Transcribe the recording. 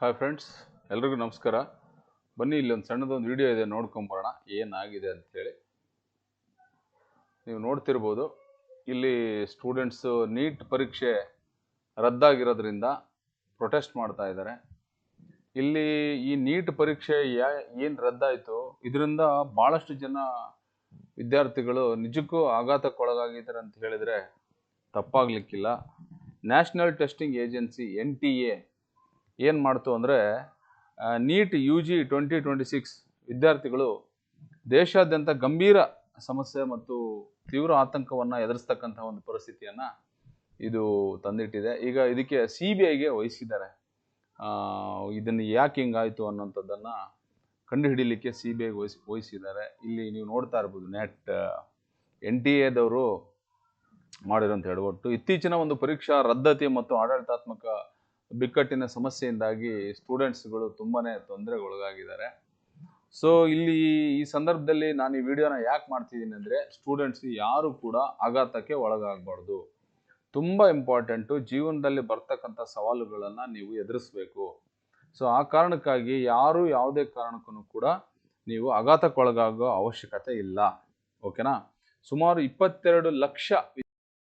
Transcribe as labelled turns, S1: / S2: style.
S1: Hi friends, ಎಲ್ರಿಗೂ ನಮಸ್ಕಾರ. ಬನ್ನಿ, ಇಲ್ಲಿ ಒಂದು ಸಣ್ಣದೊಂದು ವಿಡಿಯೋ ಇದೆ, ನೋಡ್ಕೊಂಬರೋಣ ಏನಾಗಿದೆ ಅಂಥೇಳಿ. ನೀವು ನೋಡ್ತಿರ್ಬೋದು, ಇಲ್ಲಿ ಸ್ಟೂಡೆಂಟ್ಸು ನೀಟ್ ಪರೀಕ್ಷೆ ರದ್ದಾಗಿರೋದ್ರಿಂದ ಪ್ರೊಟೆಸ್ಟ್ ಮಾಡ್ತಾ ಇದ್ದಾರೆ. ಇಲ್ಲಿ ಈ ನೀಟ್ ಪರೀಕ್ಷೆ ಏನು ರದ್ದಾಯಿತು, ಇದರಿಂದ ಭಾಳಷ್ಟು ಜನ ವಿದ್ಯಾರ್ಥಿಗಳು ನಿಜಕ್ಕೂ ಆಘಾತಕ್ಕೊಳಗಾಗಿದ್ದಾರೆ ಅಂತ ಹೇಳಿದರೆ ತಪ್ಪಾಗಲಿಕ್ಕಿಲ್ಲ. ನ್ಯಾಷನಲ್ ಟೆಸ್ಟಿಂಗ್ ಏಜೆನ್ಸಿ NTA ಏನು ಮಾಡ್ತು ಅಂದರೆ, ನೀಟ್ UG 2026 ವಿದ್ಯಾರ್ಥಿಗಳು ದೇಶಾದ್ಯಂತ ಗಂಭೀರ ಸಮಸ್ಯೆ ಮತ್ತು ತೀವ್ರ ಆತಂಕವನ್ನು ಎದುರಿಸ್ತಕ್ಕಂಥ ಒಂದು ಪರಿಸ್ಥಿತಿಯನ್ನು ಇದು ತಂದಿಟ್ಟಿದೆ. ಈಗ ಇದಕ್ಕೆ CBIಗೆ ವಹಿಸಿದ್ದಾರೆ. ಇದನ್ನು ಯಾಕೆ ಹಿಂಗಾಯಿತು ಅನ್ನೋಂಥದ್ದನ್ನು ಕಂಡುಹಿಡಿಯಲಿಕ್ಕೆ CBIಗೆ ವಹಿಸಿದ್ದಾರೆ. ಇಲ್ಲಿ ನೀವು ನೋಡ್ತಾ ಇರ್ಬೋದು, NTAದವರು ಮಾಡಿರೋಂಥ ಎಡವಟ್ಟು. ಇತ್ತೀಚಿನ ಒಂದು ಪರೀಕ್ಷಾ ರದ್ದತಿ ಮತ್ತು ಆಡಳಿತಾತ್ಮಕ ಬಿಕ್ಕಟ್ಟಿನ ಸಮಸ್ಯೆಯಿಂದಾಗಿ ಸ್ಟೂಡೆಂಟ್ಸ್ಗಳು ತುಂಬಾ ತೊಂದರೆಗೊಳಗಾಗಿದ್ದಾರೆ. ಸೊ ಇಲ್ಲಿ ಈ ಸಂದರ್ಭದಲ್ಲಿ ನಾನು ಈ ವಿಡಿಯೋನ ಯಾಕೆ ಮಾಡ್ತಿದ್ದೀನಿ ಅಂದರೆ, ಸ್ಟೂಡೆಂಟ್ಸ್ ಯಾರು ಕೂಡ ಆಘಾತಕ್ಕೆ ಒಳಗಾಗಬಾರ್ದು. ತುಂಬ ಇಂಪಾರ್ಟೆಂಟು. ಜೀವನದಲ್ಲಿ ಬರ್ತಕ್ಕಂಥ ಸವಾಲುಗಳನ್ನು ನೀವು ಎದುರಿಸಬೇಕು. ಸೊ ಆ ಕಾರಣಕ್ಕಾಗಿ ಯಾರು ಯಾವುದೇ ಕಾರಣಕ್ಕೂ ಕೂಡ ನೀವು ಆಘಾತಕ್ಕೊಳಗಾಗೋ ಅವಶ್ಯಕತೆ ಇಲ್ಲ. ಓಕೆನಾ? ಸುಮಾರು 22 ಲಕ್ಷ